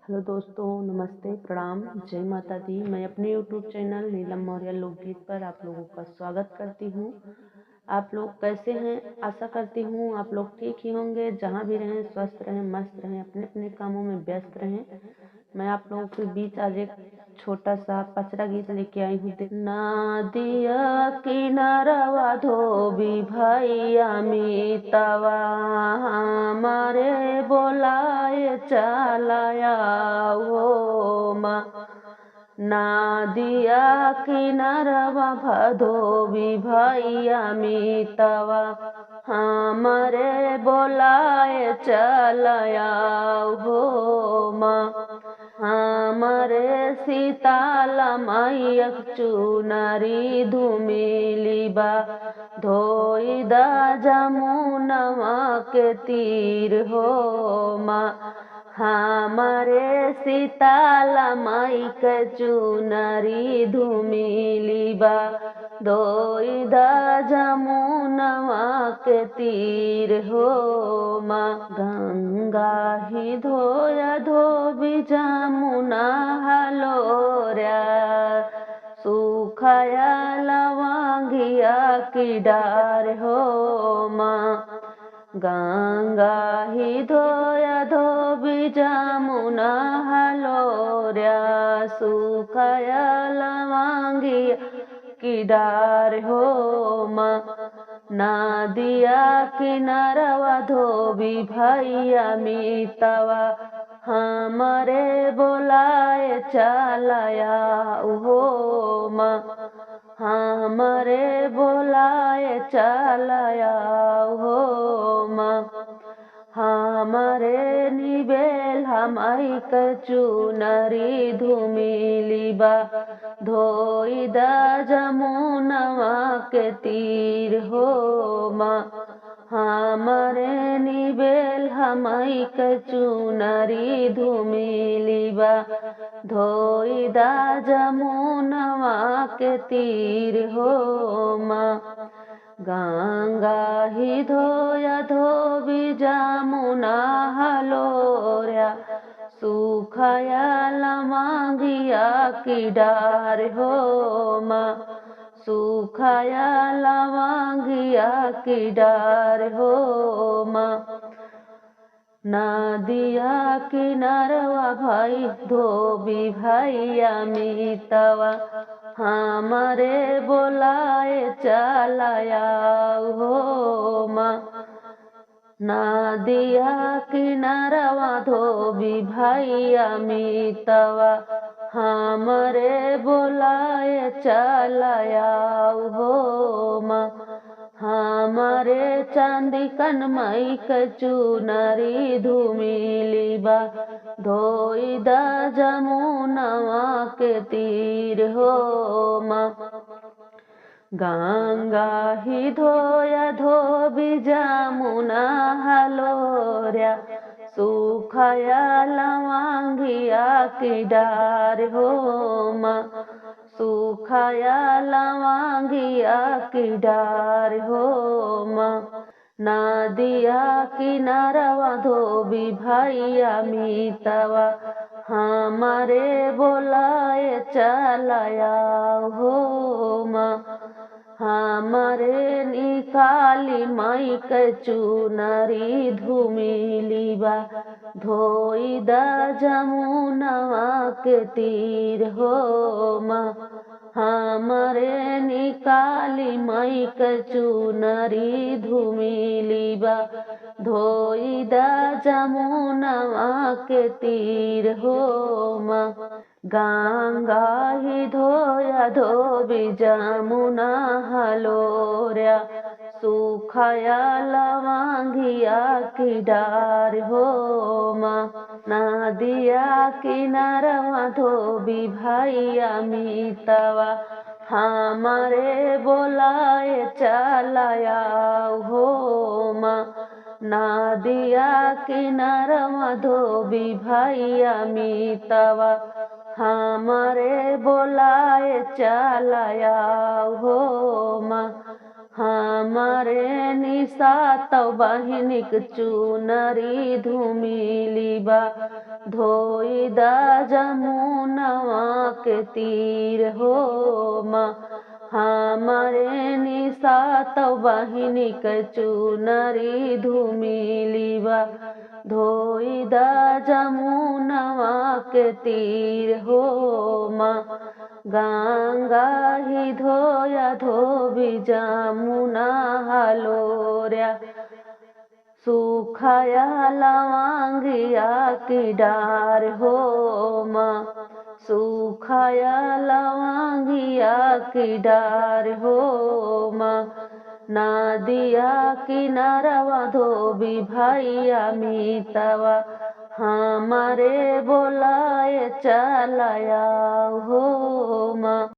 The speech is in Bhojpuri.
हेलो दोस्तों, नमस्ते, प्रणाम, जय माता दी। मैं अपने यूट्यूब चैनल नीलम मौर्य लोकगीत पर आप लोगों का स्वागत करती हूँ। आप लोग कैसे हैं? आशा करती हूँ आप लोग ठीक ही होंगे। जहाँ भी रहें स्वस्थ रहें, मस्त रहें, अपने अपने कामों में व्यस्त रहें। मैं आप लोगों के बीच आज एक छोटा सा पचरा गीत लेके आई हूँ। नदिया किनारवा धोबी भैया मीतवा हमारे बोलाए चलाया हो माँ। नदिया किनारवा धोबी भैया मीतवा हमारे बोलाए चलाया हो माँ। हमारे सीताला मैया चुनरी धुमिलिबा धोई दा जमुनवा के तीर हो माँ। हमारे सीताला माई के चुनरी धुमिलिबा धोई दा जमुनवा के तीर हो माँ। गंगा ही धोया धोबी जमुना हलोर्या सुखाया लवांगिया की डार हो माँ। गंगा ही धोया धोबी जमुना हलोर्या सुखाया लवांगिया की डार हो माँ। नदिया किनारवा धोबी भैया मीतवा हमारे बोलाए चलाया हो माँ। हमारे बोलाए चलाया हो माँ। हमारे निबेल हमाई कचुनरी धुमिलिबा धोई दा जमुनवा के तीर हो माँ। हमारे निबेल हमाई कचुनरी धुमिलिबा धोई दा जमुनवा के तीर हो माँ। गंगा ही धोया धोबी जमुना हलोर्या सुखाया लवांगिया की डार हो माँ। सुखाया लवांगिया की डार हो माँ। नदिया किनारवा भाई धोबी भैया मीतवा हमारे बोलाए चलाया हो माँ। नदिया किनारवा धोबी भैया मीतवा हमारे बोलाए चलाया हो माँ। हमारे चांदी कनमई कचुनरी धुमिलिबा धोई दा जमुनवा के तीर हो माँ। गंगा ही धोया धोबी जमुना हलोर्या सुखाया लवांगिया की डार हो माँ। सुखाया लवांगिया की डार हो माँ। नदिया किनारवा धोबी भैया मीतवा हमारे बोलाए चलाया हो माँ। हमारे निकाली माई कचुनरी धुमिलिबा धोई दा जमुनवा के तीर हो माँ। हमारे निकाली माई कचुनरी धुमिलिबा धोई दा जमुनवा के तीर हो माँ। गंगा ही धोया धोबी जमुना हलोर्या सुखाया लवांगिया की डार हो माँ। नदिया किनारवा धोबी भैया मीतवा हमारे बोलाए चलाया हो माँ। नदिया किनारवा धोबी भैया मीतवा हमारे बोलाए चलाया हो माँ। हमारे निशा तव बहिनिक चुनरी धुमिलिबा धोई दा जमुनवा के तीर हो माँ। हमारे निशा तव बहिनिक चुनरी धुमिलिबा धोई दा जमुनवा के तीर हो माँ। गंगा ही धोया धोबी जमुना हलोर्या सुखाया लवांगिया की डार हो माँ। सुखाया लवांगिया की डार हो माँ। नदिया किनारवा धोबी भैया मितवा हमारे बोलाए चलाया हो माँ।